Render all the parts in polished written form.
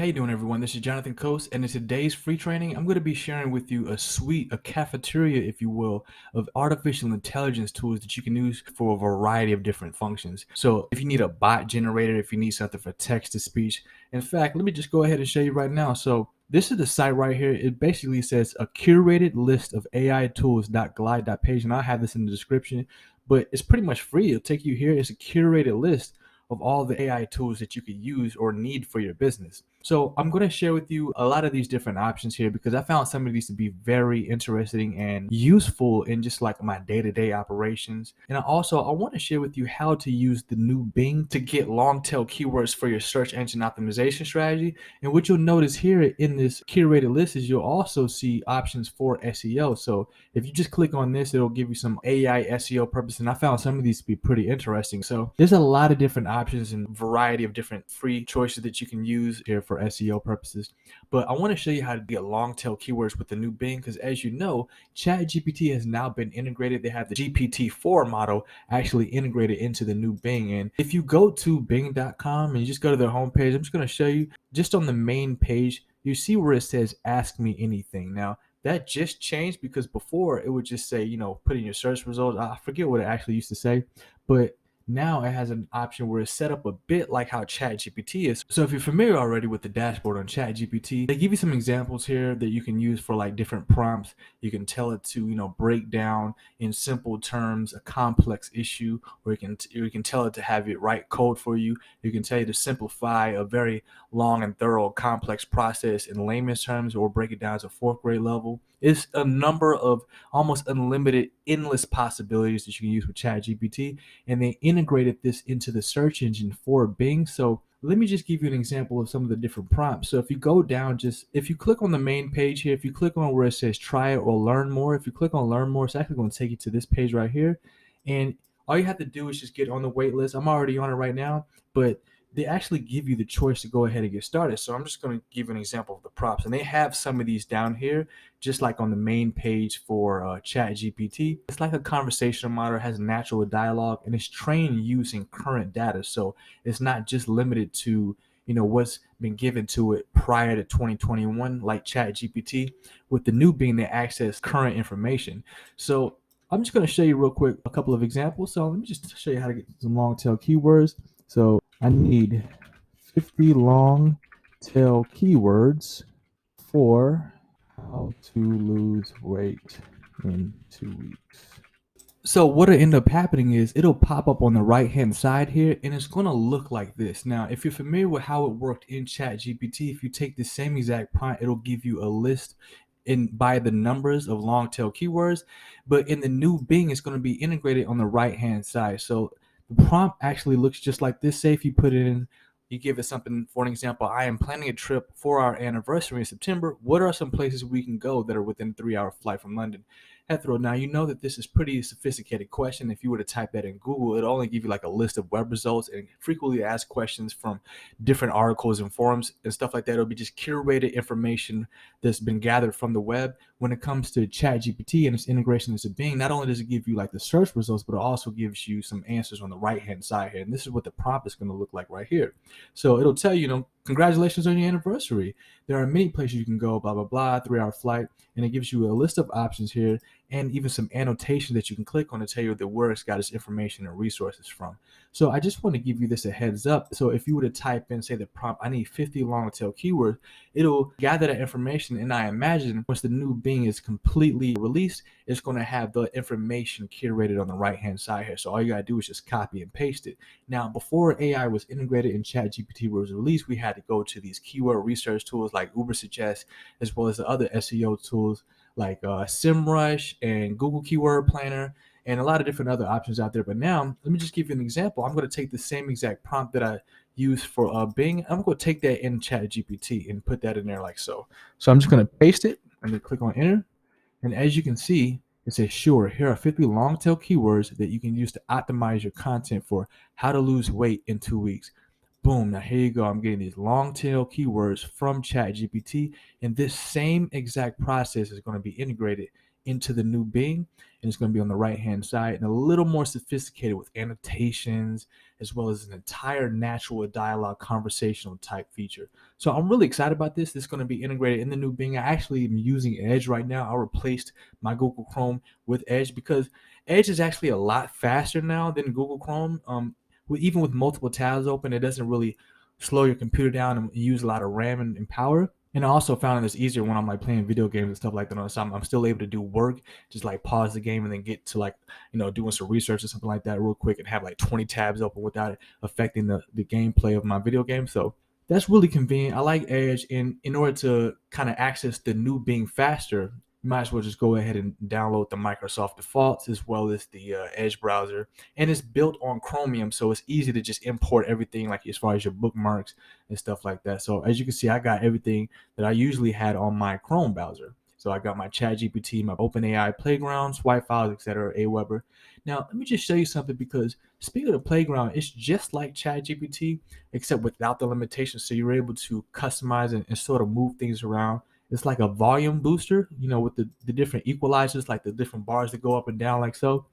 how you doing, everyone? This is Jonathan Coast, and in today's free training, I'm going to be sharing with you a suite, a cafeteria, if you will, of artificial intelligence tools that you can use for a variety of different functions. So if you need a bot generator, if you need something for text to speech, in fact, let me just go ahead and show you right now. So this is the site right here. It basically says a curated list of AI tools.glide.page, and I'll have this in the description, but it's pretty much free. It'll take you here. It's a curated list of all the AI tools that you could use or need for your business. So I'm going to share with you a lot of these different options here because I found some of these to be very interesting and useful in just like my day-to-day operations. And I want to share with you how to use the new Bing to get long tail keywords for your search engine optimization strategy. And what you'll notice here in this curated list is you'll also see options for SEO. So if you just click on this, it'll give you some AI SEO purpose. And I found some of these to be pretty interesting. So there's a lot of different options and variety of different free choices that you can use here for SEO purposes. But I want to show you how to get long tail keywords with the new Bing, because as you know, Chat GPT has now been integrated. They have the GPT-4 model actually integrated into the new Bing. And if you go to bing.com and you just go to their homepage, I'm just going to show you just on the main page, you see where it says ask me anything. Now that just changed because before it would just say, put in your search results. I forget what it actually used to say, but now it has an option where it's set up a bit like how Chat GPT is. So if you're familiar already with the dashboard on Chat GPT, they give you some examples here that you can use for like different prompts. You can tell it to, break down in simple terms a complex issue, or you can tell it to have it write code for you. You can tell it to simplify a very long and thorough complex process in layman's terms, or break it down to fourth grade level. It's a number of almost unlimited, endless possibilities that you can use with Chat GPT, and they integrated this into the search engine for Bing. So let me just give you an example of some of the different prompts. So if you go down, if you click on the main page here, if you click on where it says try it or learn more, if you click on learn more, it's actually going to take you to this page right here. And all you have to do is just get on the wait list. I'm already on it right now, but they actually give you the choice to go ahead and get started. So I'm just going to give an example of the prompts, and they have some of these down here, just like on the main page for Chat GPT. It's like a conversational model, has natural dialogue, and it's trained using current data. So it's not just limited to what's been given to it prior to 2021, like Chat GPT. With the new Bing, they access current information. So I'm just going to show you real quick a couple of examples. So let me just show you how to get some long tail keywords. So I need 50 long tail keywords for how to lose weight in 2 weeks. So what'll end up happening is it'll pop up on the right hand side here, and it's going to look like this. Now, if you're familiar with how it worked in Chat GPT, if you take the same exact prompt, it'll give you a list by the numbers of long tail keywords. But in the new Bing, it's going to be integrated on the right hand side. So the prompt actually looks just like this. Say if you put it in, you give it something, for an example, I am planning a trip for our anniversary in September. What are some places we can go that are within a 3-hour flight from London? Heathrow. Now, you know that this is pretty sophisticated question. If you were to type that in Google, it'll only give you like a list of web results and frequently asked questions from different articles and forums and stuff like that. It'll be just curated information that's been gathered from the web. When it comes to Chat GPT and its integration into Bing, not only does it give you like the search results, but it also gives you some answers on the right-hand side here. And this is what the prompt is going to look like right here. So it'll tell you, congratulations on your anniversary. There are many places you can go, blah, blah, blah, 3-hour flight. And it gives you a list of options here and even some annotation that you can click on to tell you where it's got its information and resources from. So I just want to give you this a heads up. So if you were to type in, say, the prompt, I need 50 long tail keywords, it'll gather that information. And I imagine once the new Bing is completely released, it's going to have the information curated on the right-hand side here. So all you got to do is just copy and paste it. Now, before AI was integrated in Chat GPT was released, we had to go to these keyword research tools like Ubersuggest, as well as the other SEO tools like SEMrush and Google Keyword Planner, and a lot of different other options out there. But now, let me just give you an example. I'm going to take the same exact prompt that I used for Bing. I'm going to take that in Chat GPT and put that in there like so. So I'm just going to paste it and then click on enter. And as you can see, it says, sure, here are 50 long tail keywords that you can use to optimize your content for how to lose weight in 2 weeks. Boom, now here you go. I'm getting these long tail keywords from Chat GPT, and this same exact process is going to be integrated into the new Bing, and it's going to be on the right hand side and a little more sophisticated with annotations as well as an entire natural dialogue conversational type feature. So I'm really excited about this. This is going to be integrated in the new Bing. I actually am using Edge right now. I replaced my Google Chrome with Edge because Edge is actually a lot faster now than Google Chrome. Even with multiple tabs open, it doesn't really slow your computer down and use a lot of RAM and power. And I also found it's easier when I'm like playing video games and stuff like that. So I'm still able to do work, just like pause the game and then get to like, doing some research or something like that real quick and have like 20 tabs open without it affecting the gameplay of my video game. So that's really convenient. I like Edge. And in order to kind of access the new Bing faster, you might as well just go ahead and download the Microsoft defaults as well as the Edge browser. And it's built on Chromium, so it's easy to just import everything, like as far as your bookmarks and stuff like that. So as you can see, I got everything that I usually had on my Chrome browser. So I got my Chat GPT, my OpenAI Playground, Swipe Files, etc., Aweber. Now, let me just show you something because speaking of the Playground, it's just like Chat GPT, except without the limitations. So you're able to customize and sort of move things around. It's like a volume booster, with the different equalizers, like the different bars that go up and down like so.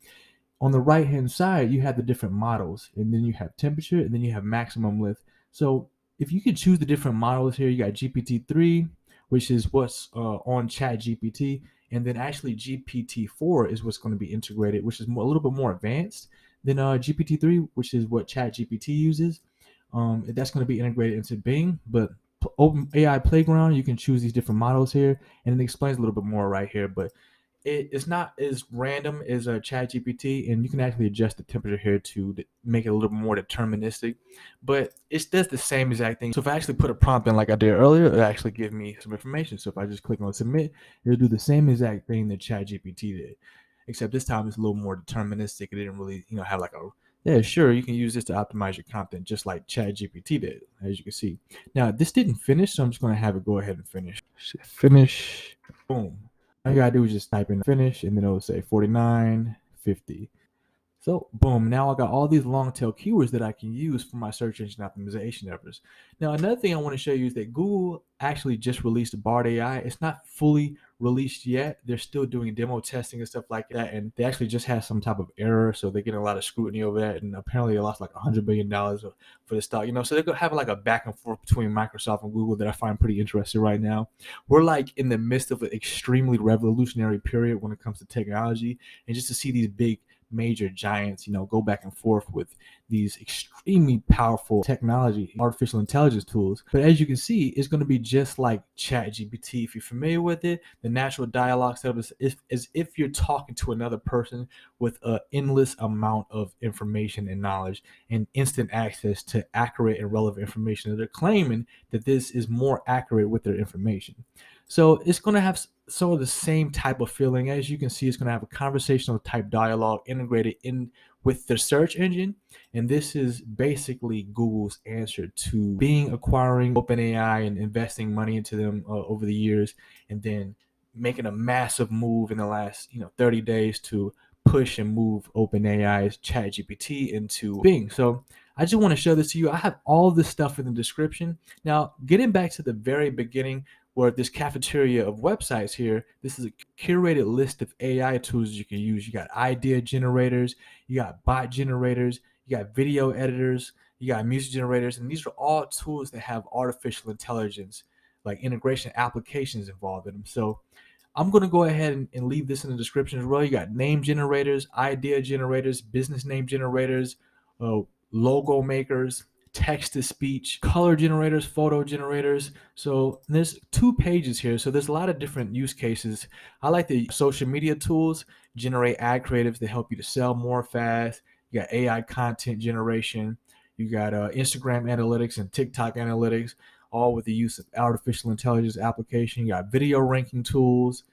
On the right hand side, you have the different models, and then you have temperature, and then you have maximum lift. So if you could choose the different models here, you got GPT-3, which is what's on Chat GPT, and then actually GPT-4 is what's going to be integrated, which is a little bit more advanced than GPT-3, which is what Chat GPT uses. That's going to be integrated into Bing, but OpenAI Playground, you can choose these different models here, and it explains a little bit more right here, but it's not as random as a Chat GPT, and you can actually adjust the temperature here to make it a little more deterministic, but it does the same exact thing. So if I actually put a prompt in like I did earlier, it'll actually give me some information. So if I just click on submit, it'll do the same exact thing that Chat GPT did, except this time it's a little more deterministic. It didn't really, have like a, yeah, sure, you can use this to optimize your content just like Chat GPT did, as you can see. Now, this didn't finish, so I'm just going to have it go ahead and finish. Finish. Boom. All you gotta do is just type in finish, and then it'll say 49.50. So boom, now I got all these long tail keywords that I can use for my search engine optimization efforts. Now, another thing I want to show you is that Google actually just released Bard AI. It's not fully released yet. They're still doing demo testing and stuff like that. And they actually just had some type of error. So they're getting a lot of scrutiny over that. And apparently they lost like $100 billion for the stock, so they're having like a back and forth between Microsoft and Google that I find pretty interesting right now. We're like in the midst of an extremely revolutionary period when it comes to technology. And just to see these big major giants, go back and forth with these extremely powerful technology, artificial intelligence tools. But as you can see, it's going to be just like Chat GPT. If you're familiar with it, the natural dialogue setup is as if you're talking to another person with an endless amount of information and knowledge and instant access to accurate and relevant information. They're claiming that this is more accurate with their information. So it's going to have sort of the same type of feeling. As you can see, it's going to have a conversational type dialogue integrated in with the search engine. And this is basically Google's answer to Bing acquiring OpenAI and investing money into them over the years, and then making a massive move in the last 30 days to push and move OpenAI's ChatGPT into Bing. So I just want to show this to you. I have all this stuff in the description. Now, getting back to the very beginning, where this cafeteria of websites here, this is a curated list of AI tools you can use. You got idea generators, you got bot generators, you got video editors, you got music generators, and these are all tools that have artificial intelligence, like integration applications involved in them. So I'm going to go ahead and leave this in the description as well. You got name generators, idea generators, business name generators, logo makers, text to speech, color generators, photo generators. So there's 2 pages here. So there's a lot of different use cases. I like the social media tools, generate ad creatives that help you to sell more fast. You got AI content generation. You got Instagram analytics and TikTok analytics, all with the use of artificial intelligence application. You got video ranking tools.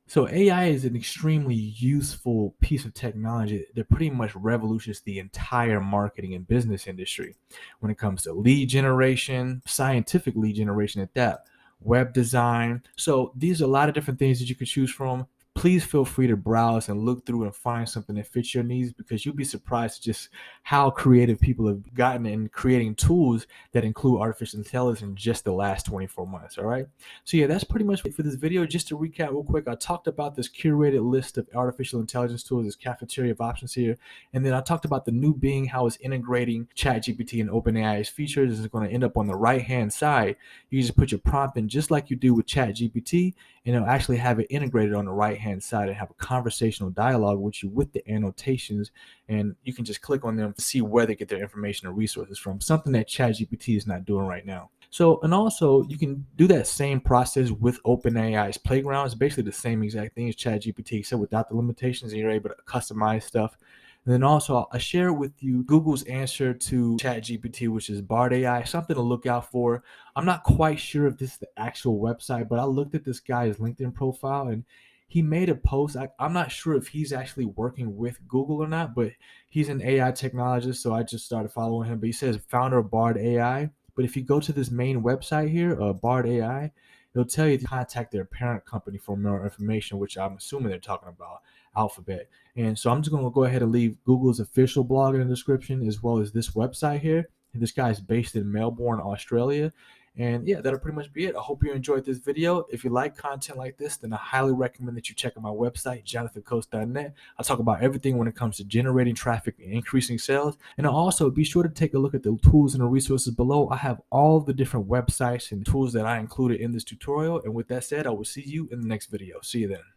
So AI is an extremely useful piece of technology that pretty much revolutions the entire marketing and business industry when it comes to lead generation, scientific lead generation at that, web design. So these are a lot of different things that you can choose from. please feel free to browse and look through and find something that fits your needs, because you'll be surprised just how creative people have gotten in creating tools that include artificial intelligence in just the last 24 months. All right. So yeah, that's pretty much it for this video. Just to recap real quick, I talked about this curated list of artificial intelligence tools, this cafeteria of options here. And then I talked about the new Bing, how it's integrating Chat GPT and OpenAI's features. It's going to end up on the right-hand side. You just put your prompt in just like you do with Chat GPT, and it'll actually have it integrated on the right-hand side and have a conversational dialogue with you with the annotations. And you can just click on them to see where they get their information or resources from, something that Chat GPT is not doing right now. So, and also you can do that same process with OpenAI's Playground. It's basically the same exact thing as ChatGPT, except without the limitations, and you're able to customize stuff. And then also I'll share with you Google's answer to ChatGPT, which is Bard AI, something to look out for. I'm not quite sure if this is the actual website, but I looked at this guy's LinkedIn profile and he made a post. I'm not sure if he's actually working with Google or not, but he's an AI technologist, so I just started following him. But he says founder of Bard AI. But if you go to this main website here, Bard AI, it'll tell you to contact their parent company for more information, which I'm assuming they're talking about Alphabet. And so I'm just going to go ahead and leave Google's official blog in the description, as well as this website here. And this guy is based in Melbourne, Australia. And yeah, that'll pretty much be it. I hope you enjoyed this video. If you like content like this, then I highly recommend that you check out my website, jonathancoast.net. I talk about everything when it comes to generating traffic and increasing sales. And also be sure to take a look at the tools and the resources below. I have all the different websites and tools that I included in this tutorial. And with that said, I will see you in the next video. See you then.